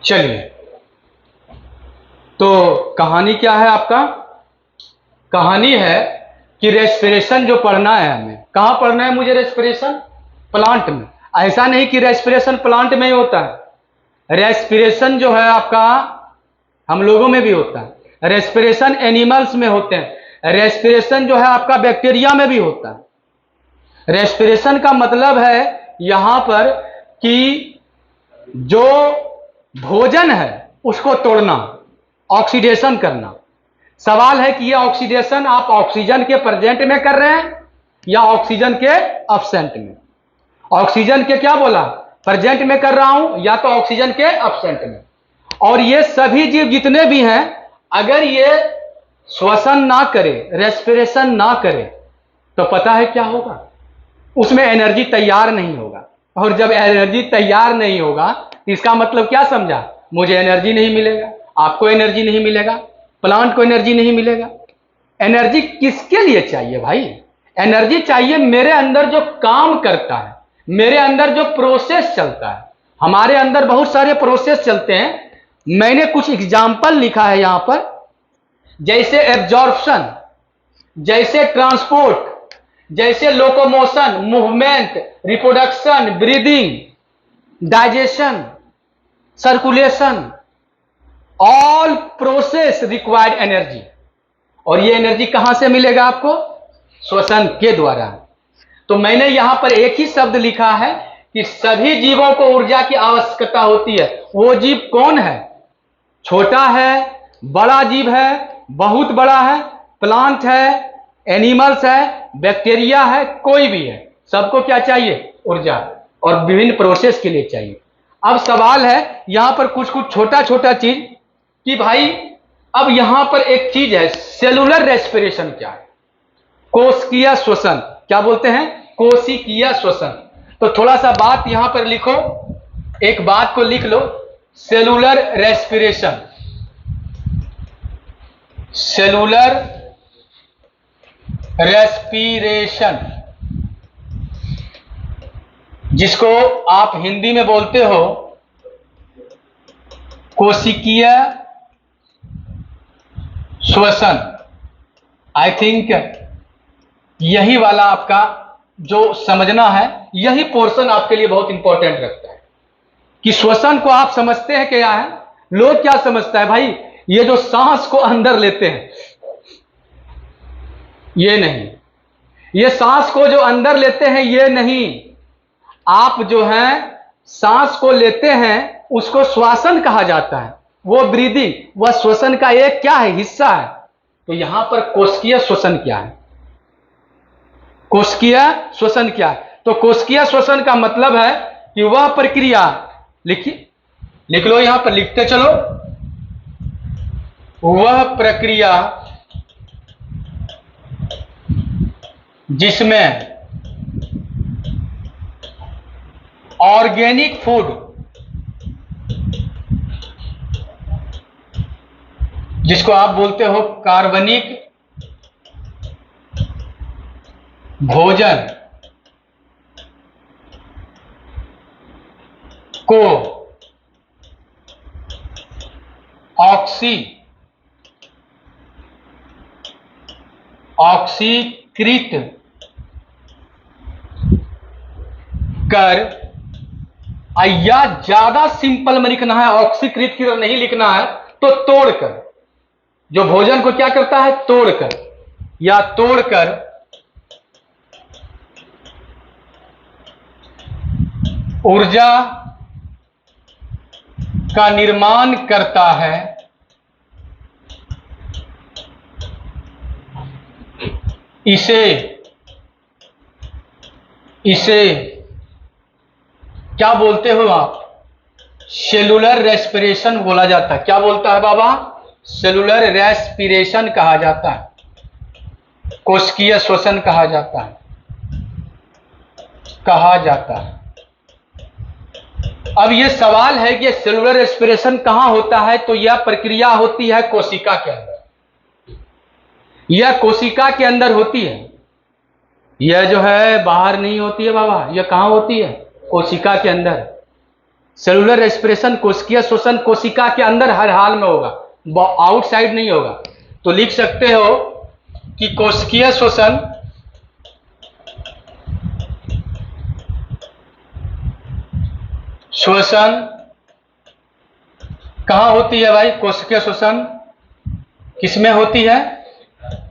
चलिए, तो कहानी क्या है आपका? कहानी है कि रेस्पिरेशन जो पढ़ना है हमें, कहाँ पढ़ना है मुझे? रेस्पिरेशन प्लांट में। ऐसा नहीं कि रेस्पिरेशन प्लांट में ही होता है, रेस्पिरेशन जो है आपका हम लोगों में भी होता है, रेस्पिरेशन एनिमल्स में होते हैं, रेस्पिरेशन जो है आपका बैक्टीरिया में भी होता है। रेस्पिरेशन का मतलब है यहां पर कि जो भोजन है उसको तोड़ना, ऑक्सीडेशन करना। सवाल है कि ये ऑक्सीडेशन आप ऑक्सीजन के प्रेजेंट में कर रहे हैं या ऑक्सीजन के अब्सेंट में? ऑक्सीजन के क्या बोला? प्रेजेंट में कर रहा हूं या तो ऑक्सीजन के अब्सेंट में। और ये सभी जीव जितने भी हैं, अगर ये श्वसन ना करे, रेस्पिरेशन ना करे, तो पता है क्या होगा? उसमें एनर्जी तैयार नहीं होगा। और जब एनर्जी तैयार नहीं होगा तो इसका मतलब क्या समझा? मुझे एनर्जी नहीं मिलेगा, आपको एनर्जी नहीं मिलेगा, प्लांट को एनर्जी नहीं मिलेगा। एनर्जी किसके लिए चाहिए भाई? एनर्जी चाहिए मेरे अंदर जो काम करता है, मेरे अंदर जो प्रोसेस चलता है। हमारे अंदर बहुत सारे प्रोसेस चलते हैं। मैंने कुछ एग्जाम्पल लिखा है यहां पर, जैसे एब्जॉर्प्शन, जैसे ट्रांसपोर्ट, जैसे locomotion, movement, reproduction, breathing, digestion, circulation, all process required energy. और ये एनर्जी कहां से मिलेगा आपको? श्वसन के द्वारा। तो मैंने यहां पर एक ही शब्द लिखा है कि सभी जीवों को ऊर्जा की आवश्यकता होती है। वो जीव कौन है? छोटा है, बड़ा जीव है, बहुत बड़ा है, प्लांट है, एनिमल्स है, बैक्टीरिया है, कोई भी है, सबको क्या चाहिए? ऊर्जा। और विभिन्न प्रोसेस के लिए चाहिए। अब सवाल है यहां पर कुछ कुछ छोटा छोटा चीज कि भाई अब यहां पर एक चीज है, सेलुलर रेस्पिरेशन क्या है? कोशिकीय श्वसन, क्या बोलते हैं? कोशिकीय श्वसन। तो थोड़ा सा बात यहां पर लिखो, एक बात को लिख लो, सेलुलर रेस्पिरेशन। सेलुलर रेस्पिरेशन जिसको आप हिंदी में बोलते हो कोशिकीय श्वसन। आई थिंक यही वाला आपका जो समझना है, यही पोर्शन आपके लिए बहुत इंपॉर्टेंट रखता है कि श्वसन को आप समझते हैं क्या है? लोग क्या समझता है भाई? ये जो सांस को अंदर लेते हैं, ये नहीं। ये सांस को जो अंदर लेते हैं ये नहीं। आप जो है सांस को लेते हैं उसको श्वसन कहा जाता है, वो ब्रीदिंग, वह श्वसन का एक क्या है? हिस्सा है। तो यहां पर कोशिकीय श्वसन क्या है? कोशिकीय श्वसन क्या है? तो कोशिकीय श्वसन का मतलब है कि वह प्रक्रिया, लिखिए, लिख लो, यहां पर लिखते चलो, वह प्रक्रिया जिसमें ऑर्गेनिक फूड, जिसको आप बोलते हो कार्बनिक भोजन, को ऑक्सीकृत कर, या ज्यादा सिंपल में लिखना है, ऑक्सीकृत की नहीं लिखना है, तो तोड़कर, जो भोजन को क्या करता है? तोड़कर, या तोड़कर ऊर्जा का निर्माण करता है, इसे क्या बोलते हो आप? सेलुलर रेस्पिरेशन बोला जाता है। क्या बोलता है बाबा? सेलुलर रेस्पिरेशन कहा जाता है, कोशिकीय श्वसन कहा जाता है, अब यह सवाल है कि सेलुलर रेस्पिरेशन कहां होता है? तो यह प्रक्रिया होती है कोशिका के अंदर। यह कोशिका के अंदर होती है, यह जो है बाहर नहीं होती है बाबा। यह कहां होती है? कोशिका के अंदर। सेलुलर रेस्पिरेशन, कोशिकीय श्वसन कोशिका के अंदर हर हाल में होगा, आउटसाइड नहीं होगा। तो लिख सकते हो कि कोशिकीय श्वसन कहां होती है भाई? कोशिकीय श्वसन किसमें होती है?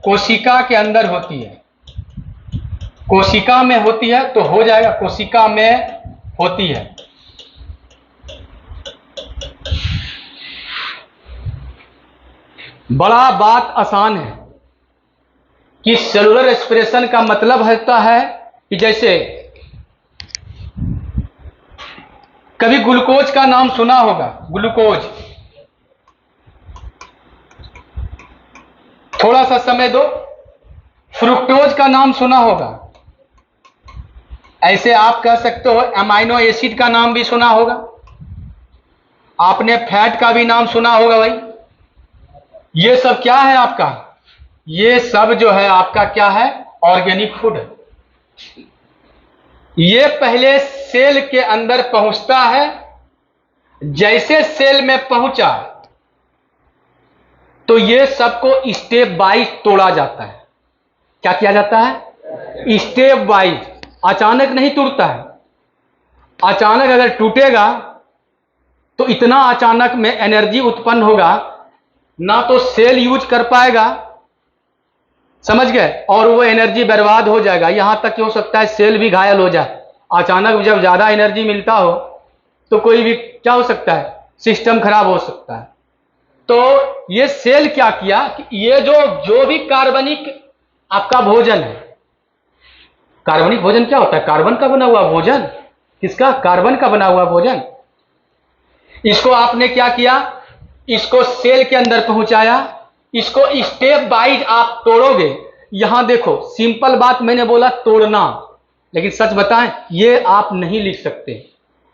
कोशिका के अंदर होती है। कोशिका में होती है तो हो जाएगा, कोशिका में होती है। बड़ा बात आसान है कि सेलुलर रेस्पिरेशन का मतलब होता है कि जैसे कभी ग्लूकोज का नाम सुना होगा, ग्लूकोज, थोड़ा सा समय दो। फ्रुक्टोज का नाम सुना होगा। ऐसे आप कह सकते हो अमाइनो एसिड का नाम भी सुना होगा। आपने फैट का भी नाम सुना होगा भाई। ये सब क्या है आपका? ये सब जो है आपका क्या है? ऑर्गेनिक फूड है। ये पहले सेल के अंदर पहुंचता है। जैसे सेल में पहुंचा तो ये सबको स्टेप बाइज तोड़ा जाता है। क्या किया जाता है? Stepwise. अचानक नहीं टूटता है। अचानक अगर टूटेगा तो इतना अचानक में एनर्जी उत्पन्न होगा ना तो सेल यूज कर पाएगा, समझ गए, और वो एनर्जी बर्बाद हो जाएगा। यहां तक कि हो सकता है सेल भी घायल हो जाए। अचानक जब ज्यादा एनर्जी मिलता हो तो कोई भी क्या हो सकता है? सिस्टम खराब हो सकता है। तो ये सेल क्या किया कि ये जो भी कार्बनिक आपका भोजन है, कार्बनिक भोजन क्या होता है? कार्बन का बना हुआ भोजन। किसका? कार्बन का बना हुआ भोजन। इसको आपने क्या किया? इसको सेल के अंदर पहुंचाया। इसको स्टेप बाइज आप तोड़ोगे। यहां देखो, सिंपल बात मैंने बोला तोड़ना, लेकिन सच बताएं ये आप नहीं लिख सकते,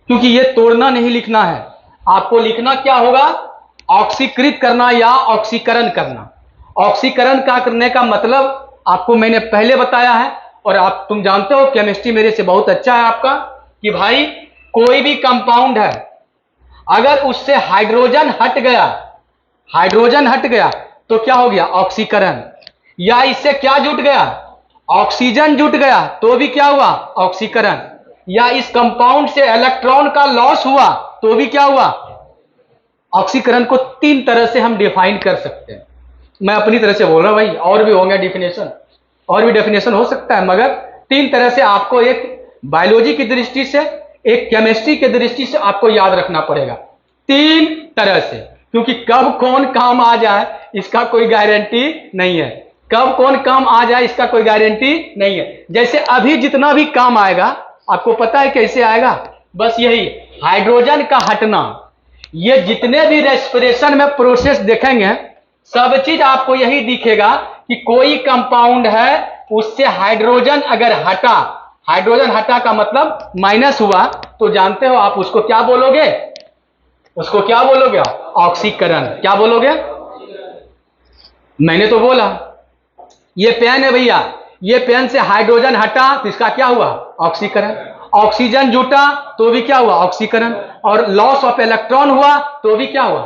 क्योंकि ये तोड़ना नहीं लिखना है। आपको लिखना क्या होगा? ऑक्सीकृत करना या ऑक्सीकरण करना। ऑक्सीकरण का करने का मतलब आपको मैंने पहले बताया है, और तुम जानते हो केमिस्ट्री मेरे से बहुत अच्छा है आपका, कि भाई कोई भी कंपाउंड है अगर उससे हाइड्रोजन हट गया तो क्या हो गया? ऑक्सीकरण। या इससे क्या जुट गया? ऑक्सीजन जुट गया तो भी क्या हुआ? ऑक्सीकरण। या इस कंपाउंड से इलेक्ट्रॉन का लॉस हुआ तो भी क्या हुआ? ऑक्सीकरण को 3 तरह से हम डिफाइन कर सकते हैं। मैं अपनी तरह से बोल रहा हूं भाई, और भी होंगे डेफिनेशन, और भी डेफिनेशन हो सकता है, मगर 3 तरह से आपको, एक बायोलॉजी की दृष्टि से, एक केमिस्ट्री की दृष्टि से आपको याद रखना पड़ेगा। 3 तरह से, क्योंकि कब कौन काम आ जाए इसका कोई गारंटी नहीं है। कब कौन काम आ जाए इसका कोई गारंटी नहीं है। जैसे अभी जितना भी काम आएगा आपको पता है कैसे आएगा? बस यही हाइड्रोजन का हटना। ये जितने भी रेस्पिरेशन में प्रोसेस देखेंगे सब चीज आपको यही दिखेगा कि कोई कंपाउंड है उससे हाइड्रोजन अगर हटा, हाइड्रोजन हटा का मतलब माइनस हुआ, तो जानते हो आप उसको क्या बोलोगे? उसको क्या बोलोगे? ऑक्सीकरण। क्या बोलोगे? मैंने तो बोला ये पेन है भैया, ये पेन से हाइड्रोजन हटा तो इसका क्या हुआ? ऑक्सीकरण। ऑक्सीजन जुटा तो भी क्या हुआ? ऑक्सीकरण। और लॉस ऑफ इलेक्ट्रॉन हुआ तो भी क्या हुआ?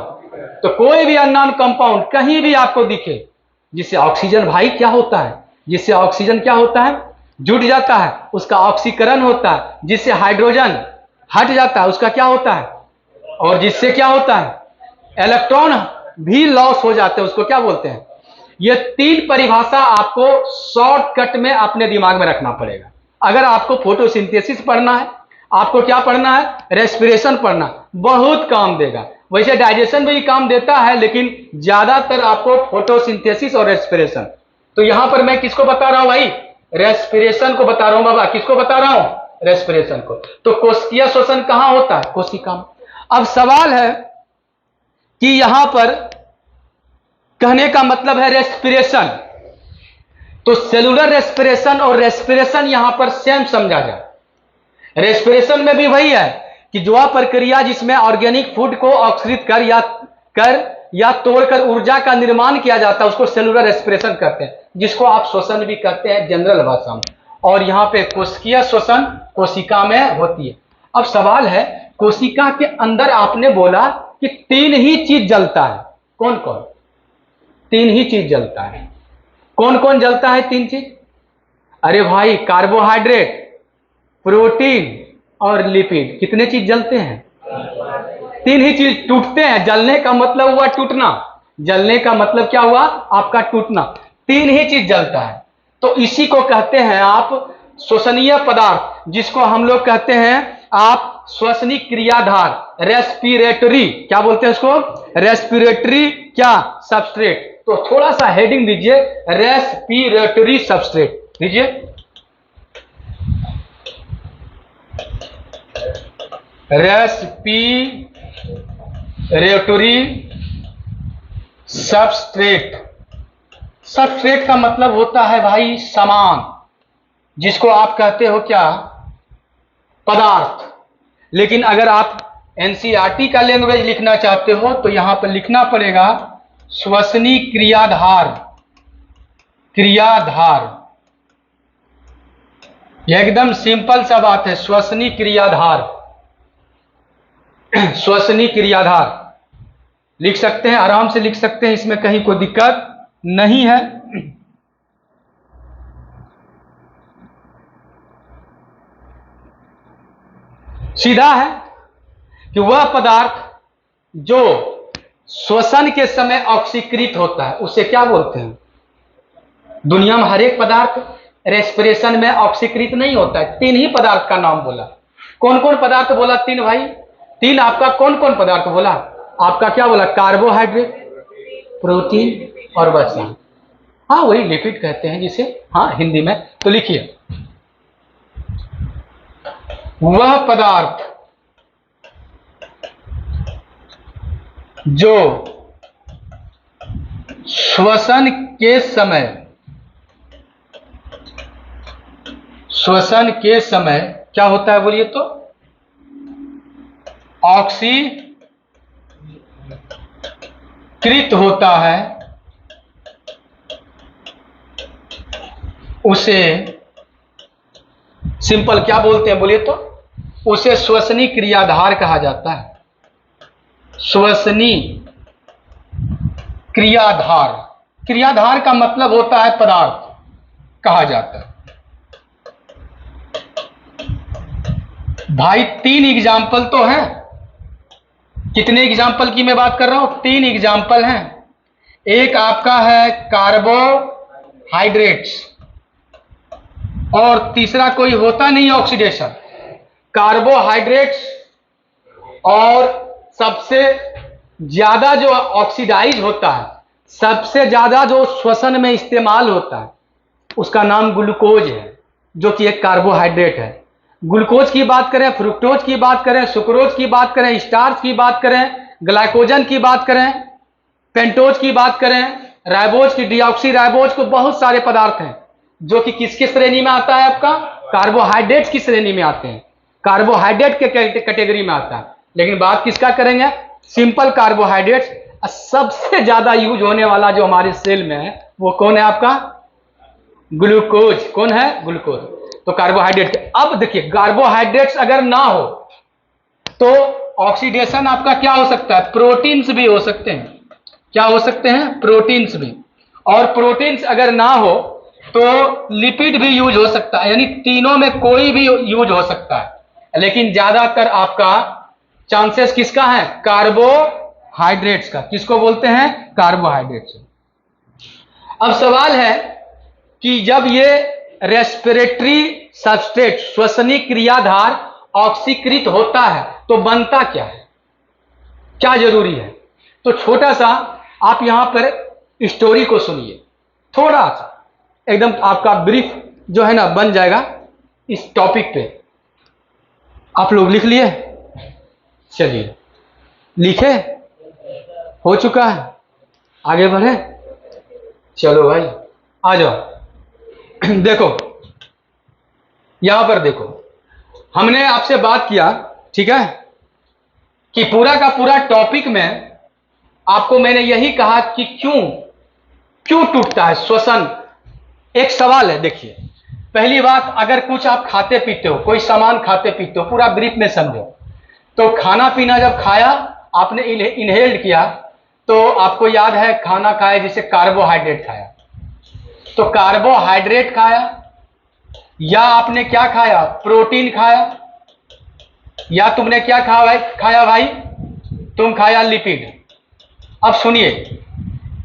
तो कोई भी अननोन कंपाउंड कहीं भी आपको दिखे जिससे ऑक्सीजन, भाई क्या होता है? जिससे ऑक्सीजन क्या होता है? जुट जाता है, उसका ऑक्सीकरण होता है। जिससे हाइड्रोजन हट जाता है उसका क्या होता है? और जिससे क्या होता है? इलेक्ट्रॉन भी लॉस हो जाते हैं, उसको क्या बोलते हैं? ये 3 परिभाषा आपको शॉर्टकट में अपने दिमाग में रखना पड़ेगा। अगर आपको फोटोसिंथेसिस पढ़ना है, आपको क्या पढ़ना है? रेस्पिरेशन पढ़ना, बहुत काम देगा। वैसे डाइजेशन भी काम देता है, लेकिन ज्यादातर आपको फोटोसिंथेसिस और रेस्पिरेशन। तो यहां पर मैं किसको बता रहा हूं भाई? रेस्पिरेशन को बता रहा हूं बाबा। किसको बता रहा हूं? रेस्पिरेशन को। तो कोशिकीय श्वसन कहां होता है? कोशिका में। अब सवाल है कि यहां पर कहने का मतलब है रेस्पिरेशन, तो सेलुलर रेस्पिरेशन और रेस्पिरेशन यहां पर सेम समझा जाए। रेस्पिरेशन में भी वही है कि जो प्रक्रिया जिसमें ऑर्गेनिक फूड को ऑक्सीकृत कर या तोड़कर ऊर्जा का निर्माण किया जाता है उसको सेलुलर रेस्पिरेशन कहते हैं, जिसको आप श्वसन भी कहते हैं जनरल भाषा में। और यहां पे कोशिकीय श्वसन कोशिका में होती है। अब सवाल है कोशिका के अंदर आपने बोला कि तीन ही चीज जलता है। कौन कौन? तीन ही चीज जलता है। कौन कौन जलता है तीन चीज? अरे भाई, कार्बोहाइड्रेट, प्रोटीन और लिपिड। कितने चीज जलते हैं? तीन ही चीज टूटते हैं। जलने का मतलब हुआ टूटना, जलने का मतलब क्या हुआ? आपका टूटना। तीन ही चीज जलता है। तो इसी को कहते हैं आप श्वसनीय पदार्थ, जिसको हम लोग कहते हैं आप श्वसनीय क्रियाधार, रेस्पिरेटरी, क्या बोलते हैं इसको? रेस्पिरेटरी क्या? सबस्ट्रेट। तो थोड़ा सा हेडिंग दीजिए, रेस्पिरेटरी सबस्ट्रेट दीजिए। Respiratory substrate. सबस्ट्रेट का मतलब होता है भाई सामान, जिसको आप कहते हो क्या? पदार्थ। लेकिन अगर आप एनसीईआरटी का लैंग्वेज लिखना चाहते हो तो यहां पर लिखना पड़ेगा श्वसनीय क्रियाधार। क्रियाधार, यह एकदम सिंपल सा बात है। श्वसनीय क्रियाधार, श्वसनीय क्रियाधार लिख सकते हैं, आराम से लिख सकते हैं, इसमें कहीं कोई दिक्कत नहीं है। सीधा है कि वह पदार्थ जो श्वसन के समय ऑक्सीकृत होता है उसे क्या बोलते हैं? दुनिया में हर एक पदार्थ रेस्पिरेशन में ऑक्सीकृत नहीं होता है। तीन ही पदार्थ का नाम बोला। कौन कौन पदार्थ बोला? तीन भाई, तीन। आपका कौन कौन पदार्थ बोला? आपका क्या बोला? कार्बोहाइड्रेट, प्रोटीन और वसा। हाँ, वही लिपिड कहते हैं जिसे, हाँ हिंदी में। तो लिखिए, वह पदार्थ जो श्वसन के समय क्या होता है? बोलिए तो। ऑक्सीकृत होता है, उसे सिंपल क्या बोलते हैं? बोलिए तो। उसे श्वसनीय क्रियाधार कहा जाता है। श्वसनीय क्रियाधार। क्रियाधार का मतलब होता है पदार्थ, कहा जाता है। भाई तीन एग्जाम्पल तो हैं। कितने एग्जाम्पल की मैं बात कर रहा हूं? तीन एग्जाम्पल हैं। एक आपका है कार्बोहाइड्रेट्स, और तीसरा कोई होता नहीं ऑक्सीडेशन। कार्बोहाइड्रेट्स, और सबसे ज्यादा जो ऑक्सीडाइज होता है, सबसे ज्यादा जो श्वसन में इस्तेमाल होता है, उसका नाम ग्लूकोज है, जो कि एक कार्बोहाइड्रेट है। ग्लूकोज की बात करें, फ्रुक्टोज की बात करें, सुक्रोज की बात करें, स्टार्च की बात करें, ग्लाइकोजन की बात करें, पेंटोज की बात करें, राइबोज की, डीऑक्सी राइबोज को, बहुत सारे पदार्थ हैं जो कि किसकी श्रेणी में आता है? आपका कार्बोहाइड्रेट्स की श्रेणी में आते हैं। कार्बोहाइड्रेट के कैटेगरी में आता है। लेकिन बात किसका करेंगे? Simple carbohydrates. सबसे ज्यादा यूज होने वाला जो हमारे सेल में है वो कौन है? आपका ग्लूकोज। कौन है? ग्लूकोज। तो कार्बोहाइड्रेट। अब देखिए, कार्बोहाइड्रेट्स अगर ना हो तो ऑक्सीडेशन आपका क्या हो सकता है? प्रोटीन्स भी हो सकते हैं। क्या हो सकते हैं? प्रोटीन्स भी। और प्रोटीन्स अगर ना हो तो लिपिड भी यूज हो सकता है। यानी तीनों में कोई भी यूज हो सकता है, लेकिन ज्यादातर आपका चांसेस किसका है? कार्बोहाइड्रेट्स का। किसको बोलते हैं? कार्बोहाइड्रेट्स। अब सवाल है कि जब ये रेस्पिरेटरी सबस्ट्रेट, श्वसनीय क्रियाधार ऑक्सीकृत होता है तो बनता क्या है? क्या जरूरी है? तो छोटा सा आप यहां पर स्टोरी को सुनिए, थोड़ा सा एकदम आपका ब्रीफ जो है ना बन जाएगा इस टॉपिक पे। आप लोग लिख लिए? चलिए, लिखे? हो चुका है? आगे बढ़े? चलो भाई, आ जाओ। देखो, यहां पर देखो, हमने आपसे बात किया, ठीक है, कि पूरा का पूरा टॉपिक में आपको मैंने यही कहा कि क्यों टूटता है श्वसन। एक सवाल है। देखिए, पहली बात, अगर कुछ आप खाते पीते हो, कोई सामान खाते पीते हो, पूरा ब्रीफ में समझो, तो खाना पीना जब खाया, आपने इनहेल्ड किया, तो आपको याद है खाना खाया जिसे कार्बोहाइड्रेट खाया। तो कार्बोहाइड्रेट खाया, या आपने क्या खाया, प्रोटीन खाया, या तुमने क्या खाया भाई, तुम खाया लिपिड। अब सुनिए,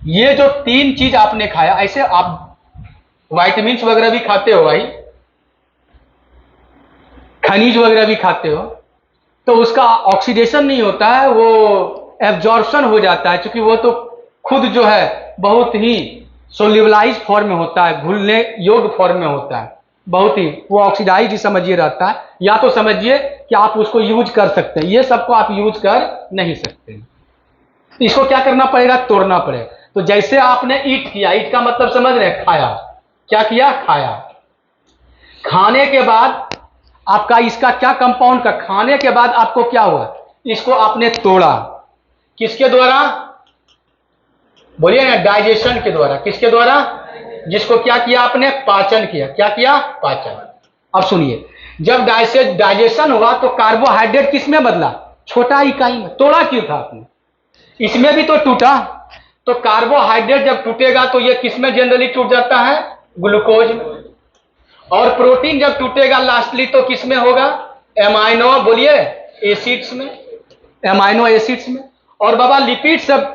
ये जो तीन चीज आपने खाया, ऐसे आप विटामिन्स वगैरह भी खाते हो भाई, खनिज वगैरह भी खाते हो, तो उसका ऑक्सीडेशन नहीं होता है, वो एब्जॉर्प्शन हो जाता है, क्योंकि वो तो खुद जो है बहुत ही सोल्यूबलाइज फॉर्म में होता है, घुलने योग्य फॉर्म में होता है, बहुत ही वो ऑक्सीडाइज ही समझिए रहता है। या तो समझिए कि आप उसको यूज कर सकते हैं, ये सबको आप यूज कर नहीं सकते, इसको क्या करना पड़ेगा, तोड़ना पड़ेगा। तो जैसे आपने ईट किया, ईट का मतलब समझ रहे हैं, खाया, क्या किया, खाया। खाने के बाद आपका इसका क्या कंपाउंड का, खाने के बाद आपको क्या हुआ, इसको आपने तोड़ा, किसके द्वारा, बोलिए ना, डाइजेशन के द्वारा। किसके द्वारा, जिसको क्या किया आपने, पाचन किया। क्या किया, पाचन। अब सुनिए, जब डाइजेशन हुआ तो कार्बोहाइड्रेट किस में बदला, छोटा इकाई में। तोड़ा क्यों था आपने, इसमें भी तो टूटा। तो कार्बोहाइड्रेट जब टूटेगा तो ये किस में जनरली टूट जाता है, ग्लूकोज में। और प्रोटीन जब टूटेगा लास्टली तो किस में होगा, एमाइनो, बोलिए, एसिड्स में, एमाइनो एसिड्स में। और बाबा लिपिड सब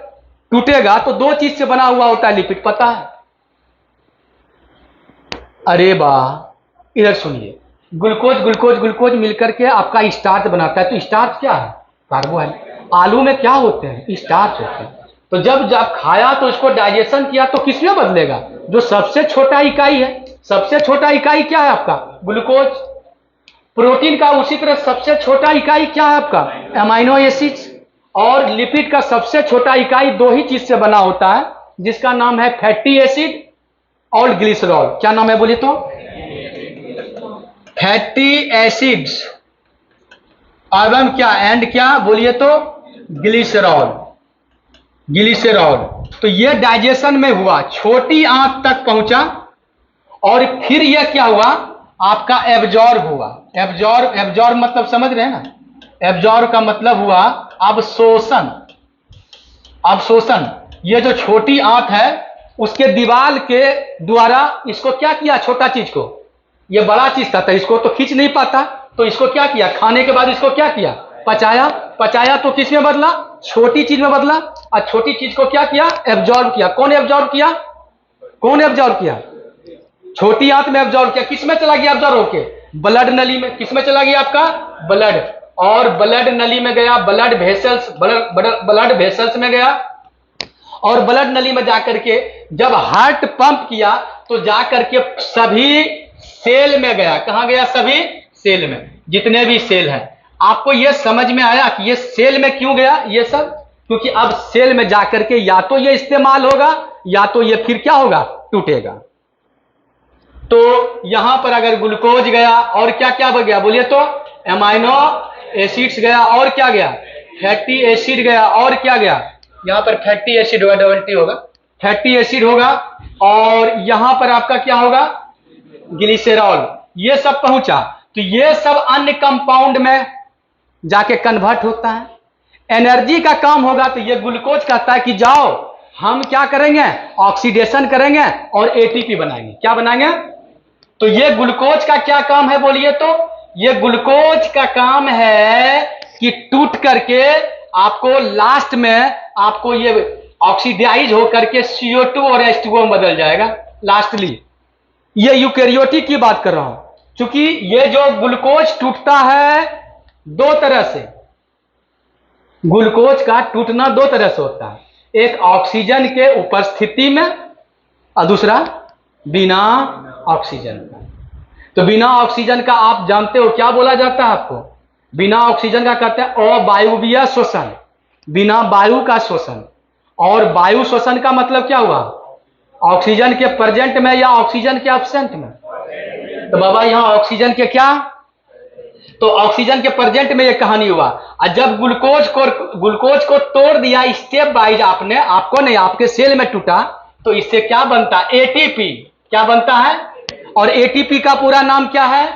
टूटेगा तो दो चीज से बना हुआ होता है लिपिड, पता है। अरे वाह, इधर सुनिए, ग्लूकोज ग्लूकोज ग्लूकोज मिलकर के आपका स्टार्च बनाता है। तो स्टार्च क्या है, कार्बोहाइड्रेट। आलू में क्या होते हैं, स्टार्च होते हैं। तो जब जब खाया तो इसको डाइजेशन किया तो किसमें बदलेगा, जो सबसे छोटा इकाई है। सबसे छोटा इकाई क्या है आपका, ग्लूकोज। प्रोटीन का उसी तरह सबसे छोटा इकाई क्या है आपका, एमाइनो एसिड्स। और लिपिड का सबसे छोटा इकाई दो ही चीज से बना होता है, जिसका नाम है फैटी एसिड और ग्लिसरॉल। क्या नाम है बोलिए तो, फैटी एसिड्स एवं क्या, एंड क्या बोलिए तो, ग्लिसरॉल, ग्लिसरॉल। तो ये डाइजेशन में हुआ, छोटी आंत तक पहुंचा, और फिर यह क्या हुआ, आपका एब्जॉर्ब हुआ। एब्जॉर्ब, एब्जॉर्ब मतलब समझ रहे हैं ना, एब्जॉर्ब का मतलब हुआ अवशोषण। अवशोषण, ये जो छोटी आंत है उसके दीवार के द्वारा इसको क्या किया, छोटा चीज को, ये बड़ा चीज था तो इसको तो खींच नहीं पाता, तो इसको क्या किया, खाने के बाद इसको क्या किया, पचाया। पचाया तो किस में बदला, छोटी चीज में बदला, और छोटी चीज को क्या किया, एब्जॉर्ब किया। कौन एब्जॉर्ब किया, कौन एब्जॉर्ब किया, छोटी आंत में एब्जॉर्ब किया। किस में चला गया एब्जॉर्ब होके, ब्लड नली में। किस में चला गया आपका, ब्लड। और ब्लड नली में गया, ब्लड वेसल्स, ब्लड वेसल्स में गया, और ब्लड नली में जाकर के जब हार्ट पंप किया तो जाकर के सभी सेल में गया। कहां गया, सभी सेल में, जितने भी सेल हैं। आपको यह समझ में आया कि ये सेल में क्यों गया ये सब, क्योंकि अब सेल में जाकर के या तो ये इस्तेमाल होगा या तो ये फिर क्या होगा, टूटेगा। तो यहां पर अगर ग्लूकोज गया और क्या क्या गया बोलिए तो, एमाइनो एसिड्स गया, और क्या गया, फैटी एसिड गया, और क्या गया, यहां पर फैटी एसिड होगा, डबल टी होगा, फैटी एसिड होगा। और यहां पर आपका क्या होगा, ग्लिसरॉल। ये सब पहुंचा, तो ये सब अन्य कंपाउंड में जाके कन्वर्ट होता है। एनर्जी का काम होगा तो ये ग्लूकोज कहता है कि जाओ हम क्या करेंगे, ऑक्सीडेशन करेंगे और एटीपी बनाएंगे। क्या बनाएंगे, तो ये ग्लूकोज का क्या काम है बोलिए तो, ये ग्लूकोज का काम है कि टूट करके आपको लास्ट में आपको ये ऑक्सीडाइज होकर के CO2 और H2O में बदल जाएगा लास्टली। ये यूकैरियोटिक की बात कर रहा हूं, क्योंकि ये जो ग्लूकोज टूटता है दो तरह से, ग्लूकोज का टूटना दो तरह से होता है, एक ऑक्सीजन के उपस्थिति में और दूसरा बिना ऑक्सीजन का। तो बिना ऑक्सीजन का आप जानते हो क्या बोला जाता है आपको, बिना ऑक्सीजन का कहते हैं अवायवीय श्वसन, बिना वायु का श्वसन। और वायु श्वसन का मतलब क्या हुआ, ऑक्सीजन के प्रेजेंट में या ऑक्सीजन के एब्सेंट में। तो बाबा यहां ऑक्सीजन के क्या, तो ऑक्सीजन के प्रेजेंट में ये कहानी हुआ। और जब ग्लूकोज को तोड़ दिया स्टेप वाइज आपने, आपको नहीं, आपके सेल में टूटा, तो इससे क्या बनता है, एटीपी। क्या बनता है, और एटीपी का पूरा नाम क्या है,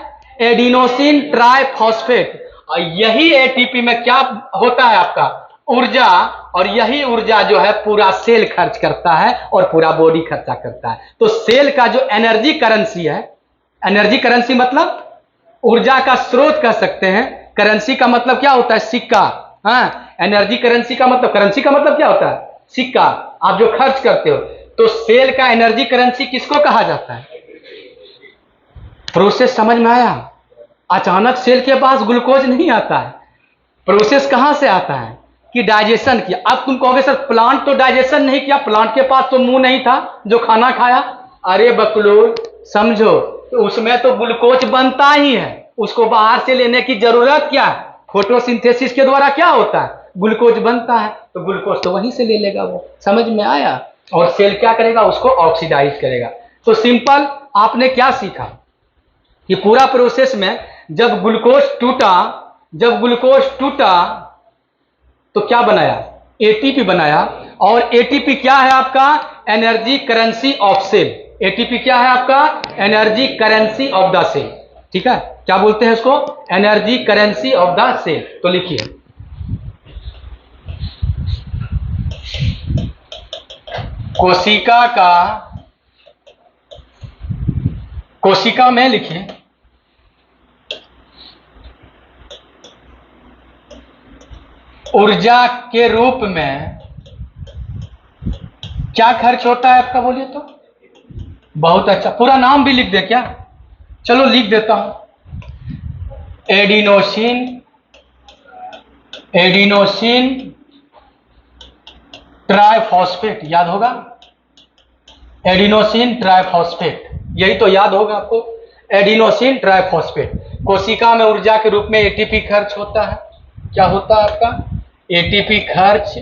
एडिनोसिन ट्राइफॉस्फेट। और यही एटीपी में क्या होता है आपका ऊर्जा, और यही ऊर्जा जो है पूरा सेल खर्च करता है और पूरा बॉडी खर्चा करता है। तो सेल का जो एनर्जी करेंसी है, एनर्जी करेंसी मतलब ऊर्जा का स्रोत कह सकते हैं, करेंसी का मतलब क्या होता है सिक्का। हाँ, एनर्जी करेंसी का मतलब, करेंसी का मतलब क्या होता है सिक्का, आप जो खर्च करते हो। तो सेल का एनर्जी करेंसी किसको कहा जाता है? प्रोसेस समझ में आया? अचानक सेल के पास ग्लूकोज नहीं आता है, प्रोसेस कहां से आता है कि डाइजेशन किया। अब तुम कहोगे सर प्लांट तो डाइजेशन नहीं किया, प्लांट के पास तो मुंह नहीं था जो खाना खाया। अरे बकलोल समझो, तो उसमें तो ग्लूकोज बनता ही है, उसको बाहर से लेने की जरूरत क्या है? फोटोसिंथेसिस के द्वारा क्या होता है, ग्लूकोज बनता है, तो ग्लूकोज तो वहीं से ले लेगा वो। समझ में आया? और सेल क्या करेगा, उसको ऑक्सीडाइज करेगा। तो सिंपल आपने क्या सीखा कि पूरा प्रोसेस में जब ग्लूकोज टूटा तो क्या बनाया, एटीपी बनाया। और एटीपी क्या है आपका, energy currency of cell. ATP क्या है आपका, energy currency of the cell. ठीक है, क्या बोलते हैं इसको, energy currency of the cell. तो लिखिए कोशिका में लिखिए ऊर्जा के रूप में क्या खर्च होता है आपका, बोलिए तो। बहुत अच्छा, पूरा नाम भी लिख दे क्या? चलो लिख देता हूं, एडिनोसिन ट्राइफॉस्फेट, याद होगा एडिनोसिन ट्राइफॉस्फेट, यही तो याद होगा आपको, एडिनोसिन ट्राइफॉस्फेट। कोशिका में ऊर्जा के रूप में एटीपी खर्च होता है। क्या होता है आपका, एटीपी खर्च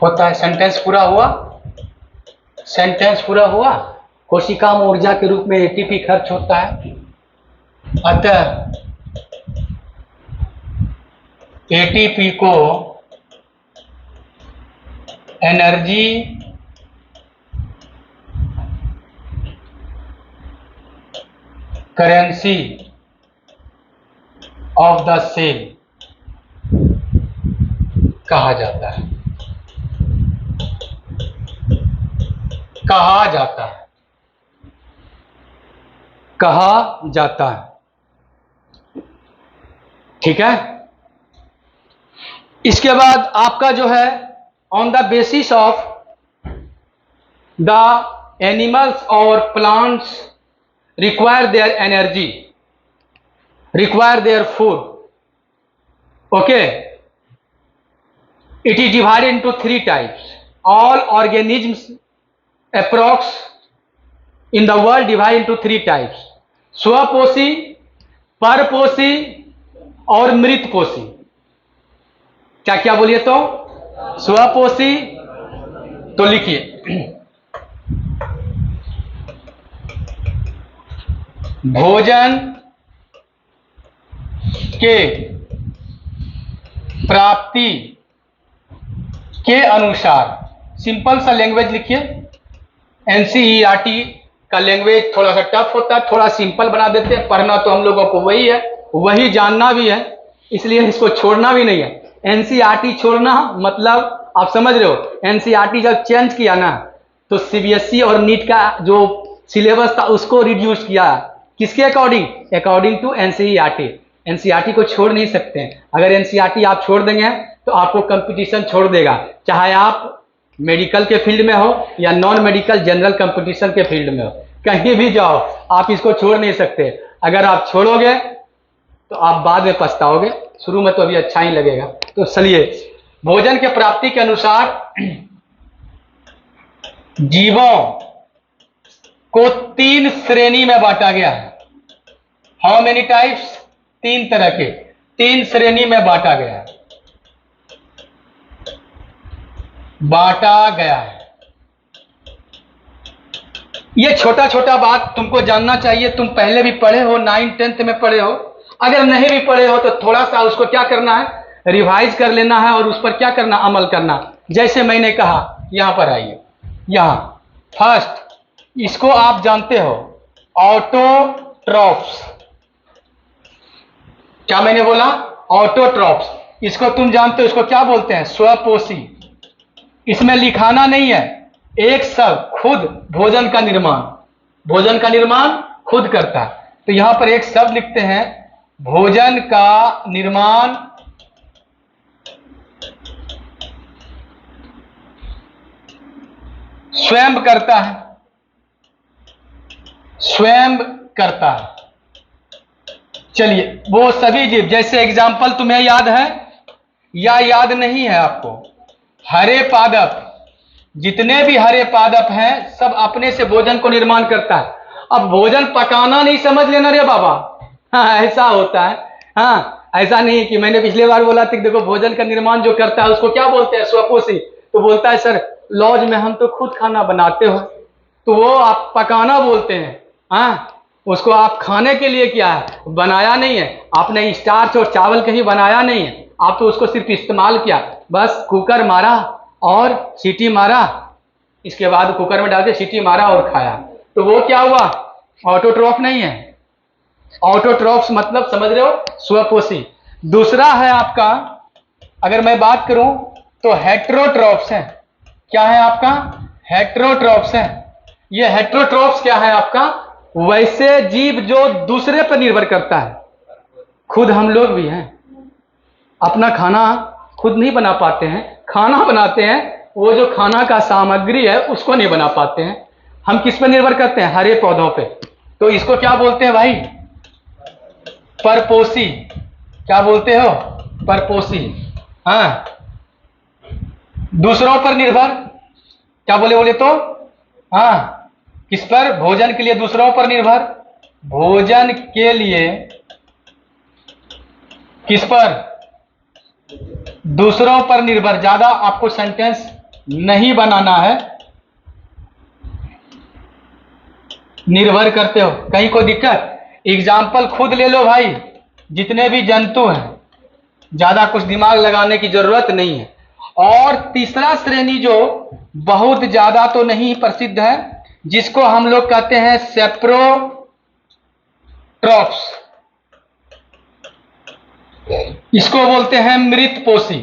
होता है। सेंटेंस पूरा हुआ, सेंटेंस पूरा हुआ। कोशिका में ऊर्जा के रूप में एटीपी खर्च होता है, अतः एटीपी को energy currency of the cell कहा जाता है, कहा जाता है, कहा जाता है। ठीक है, इसके बाद आपका जो है on the basis of the animals और plants require their energy, require their food, okay, it is divided into 3 types. All organisms approx in the world divided into 3 types: स्वपोषी, परपोषी और मृतपोषी। क्या क्या बोलिए तो, स्वपोषी, तो लिखिए भोजन के प्राप्ति के अनुसार, सिंपल सा लैंग्वेज लिखिए। एनसीईआरटी का लैंग्वेज थोड़ा सा टफ होता है, थोड़ा सिंपल बना देते हैं। पढ़ना तो हम लोगों को वही है, वही जानना भी है, इसलिए इसको छोड़ना भी नहीं है। एनसीईआरटी छोड़ना मतलब आप समझ रहे हो, एनसीईआरटी जब चेंज किया ना तो सीबीएसई और नीट का जो सिलेबस था उसको रिड्यूस किया। किसके according, according to NCERT. NCERT को छोड़ नहीं सकते हैं, अगर एनसीईआरटी आप छोड़ देंगे तो आपको कंपटीशन छोड़ देगा, चाहे आप मेडिकल के फील्ड में हो या नॉन मेडिकल जनरल कंपटीशन के फील्ड में हो, कहीं भी जाओ आप इसको छोड़ नहीं सकते। अगर आप छोड़ोगे तो आप बाद में पछताओगे, शुरू में तो अभी अच्छा ही लगेगा। तो चलिए, भोजन के प्राप्ति के अनुसार जीवों को 3 श्रेणी में बांटा गया है। हाउ मेनी टाइप्स, 3 तरह के, 3 श्रेणी में बांटा गया है, बांटा गया है। ये छोटा छोटा बात तुमको जानना चाहिए, तुम पहले भी पढ़े हो, 9th 10th में पढ़े हो। अगर नहीं भी पढ़े हो तो थोड़ा सा उसको क्या करना है, रिवाइज कर लेना है और उस पर क्या करना, अमल करना। जैसे मैंने कहा, यहां पर आइए, यहां फर्स्ट इसको आप जानते हो, ऑटो ऑटोट्रॉफ्स। क्या मैंने बोला? ऑटोट्रॉफ्स। इसको तुम जानते हो, इसको क्या बोलते हैं? स्वपोषी। इसमें लिखाना नहीं है, एक शब्द खुद भोजन का निर्माण, भोजन का निर्माण खुद करता है। तो यहां पर एक शब्द लिखते हैं, भोजन का निर्माण स्वयं करता है, स्वयं करता है। चलिए, वो सभी जीव, जैसे एग्जाम्पल तुम्हें याद है या याद नहीं है आपको? हरे पादप, जितने भी हरे पादप हैं सब अपने से भोजन को निर्माण करता है। अब भोजन पकाना नहीं समझ लेना रे बाबा, हाँ ऐसा होता है। हाँ, ऐसा नहीं कि मैंने पिछली बार बोला था कि देखो भोजन का निर्माण जो करता है उसको क्या बोलते हैं? स्वपोषी। तो बोलता है सर लॉज में हम तो खुद खाना बनाते हो, तो वो आप पकाना बोलते हैं। हाँ, उसको आप खाने के लिए क्या है बनाया नहीं है, आपने स्टार्च और चावल कहीं बनाया नहीं है, आप तो उसको सिर्फ इस्तेमाल किया, बस कुकर मारा और सीटी मारा, इसके बाद कुकर में डाल के सीटी मारा और खाया। तो वो क्या हुआ? ऑटोट्रॉफ नहीं है। ऑटोट्रॉफ्स मतलब समझ रहे हो? स्वपोषी। दूसरा है आपका, अगर मैं बात करूं तो हेटेरोट्रॉफ्स है। क्या है आपका? हेटेरोट्रॉफ्स है। ये हेटेरोट्रॉफ्स क्या है आपका? वैसे जीव जो दूसरे पर निर्भर करता है। खुद हम लोग भी हैं, अपना खाना खुद नहीं बना पाते हैं, खाना बनाते हैं, वो जो खाना का सामग्री है उसको नहीं बना पाते हैं। हम किस पर निर्भर करते हैं? हरे पौधों पे। तो इसको क्या बोलते हैं भाई? परपोषी। क्या बोलते हो? परपोषी। हाँ, दूसरों पर निर्भर। क्या बोले तो? हाँ, किस पर? भोजन के लिए दूसरों पर निर्भर। भोजन के लिए किस पर? दूसरों पर निर्भर। ज्यादा आपको सेंटेंस नहीं बनाना है, निर्भर करते हो। कहीं कोई दिक्कत? एग्जाम्पल खुद ले लो भाई, जितने भी जंतु हैं, ज्यादा कुछ दिमाग लगाने की जरूरत नहीं है। और तीसरा श्रेणी जो बहुत ज्यादा तो नहीं प्रसिद्ध है, जिसको हम लोग कहते हैं सेप्रोट्रॉफ्स, इसको बोलते हैं मृतपोषी।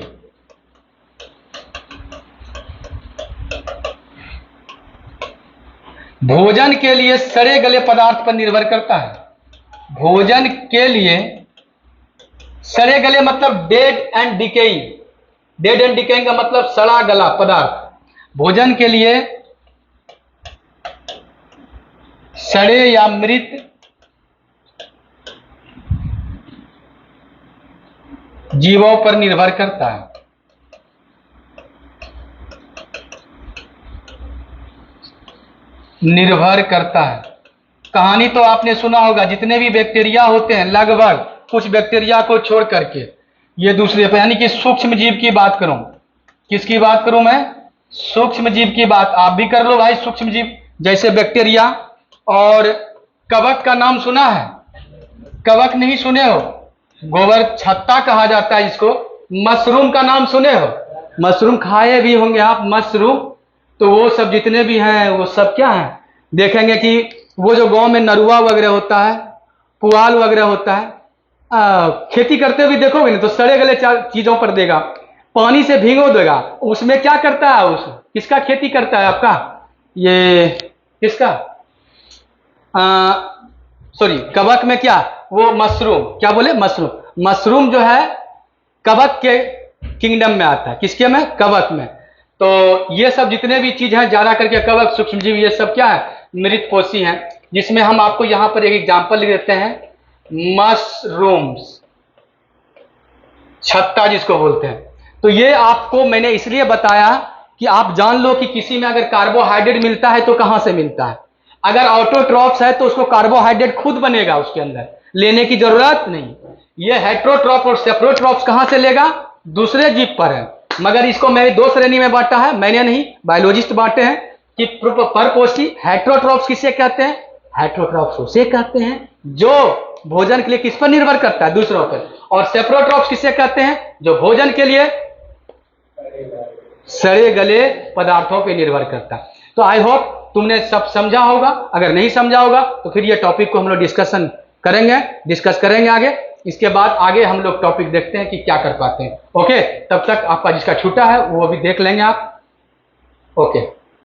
भोजन के लिए सड़े गले पदार्थ पर निर्भर करता है। भोजन के लिए सड़े गले मतलब dead and decaying. Dead and decaying का मतलब सड़ा गला पदार्थ। भोजन के लिए सड़े या मृत जीवों पर निर्भर करता है। निर्भर करता है। कहानी तो आपने सुना होगा, जितने भी बैक्टीरिया होते हैं लगभग, कुछ बैक्टीरिया को छोड़ करके, ये दूसरे पर, यानी कि सूक्ष्म जीव की बात करूं। किसकी बात करूं मैं? सूक्ष्म जीव की बात। आप भी कर लो भाई, सूक्ष्म जीव जैसे बैक्टीरिया। और कवक का नाम सुना है? कवक नहीं सुने हो? गोबर छत्ता कहा जाता है इसको। मशरूम का नाम सुने हो? मशरूम खाए भी होंगे आप, मशरूम। तो वो सब जितने भी हैं वो सब क्या है? देखेंगे कि वो जो गांव में नरुआ वगैरह होता है, पुआल वगैरह होता है, खेती करते हुए देखोगे ना तो सड़े गले चीजों पर देगा, पानी से भिगो देगा। उसमें क्या करता है? उस किसका खेती करता है आपका? ये किसका? सॉरी, कवक में क्या? वो मशरूम। क्या बोले? मशरूम। मशरूम जो है कवक के किंगडम में आता है। किसके में? कवक में। तो ये सब जितने भी चीज हैं, ज्यादा करके कवक, सूक्ष्मजीव, ये सब क्या है? मृतपोषी हैं। जिसमें हम आपको यहां पर एक एग्जांपल लिख देते हैं, मशरूम्स, छत्ता जिसको बोलते हैं। तो ये आपको मैंने इसलिए बताया कि आप जान लो कि किसी में अगर कार्बोहाइड्रेट मिलता है तो कहां से मिलता है। अगर ऑटोट्रॉफ्स है तो उसको कार्बोहाइड्रेट खुद बनेगा, उसके अंदर लेने की जरूरत नहीं। ये हेटेरोट्रॉफ और सेप्रोट्रॉफ्स कहां से लेगा? दूसरे जीव पर है। मगर इसको मैंने दो श्रेणी में बांटा है, मैंने नहीं, बायोलॉजिस्ट बांटे हैं कि परपोषी। हेटेरोट्रॉफ्स किसे कहते हैं? हेटेरोट्रॉफ्स उसे कहते हैं जो भोजन के लिए किस पर निर्भर करता है? दूसरों पर। और सेप्रोट्रॉफ्स किसे कहते हैं? जो भोजन के लिए सड़े गले पदार्थों पर निर्भर करता है। तो आई होप तुमने सब समझा होगा। अगर नहीं समझा होगा तो फिर ये टॉपिक को हम लोग डिस्कस करेंगे आगे। इसके बाद आगे हम लोग टॉपिक देखते हैं कि क्या कर पाते हैं। ओके, तब तक आपका जिसका छूटा है वो अभी देख लेंगे आप। ओके।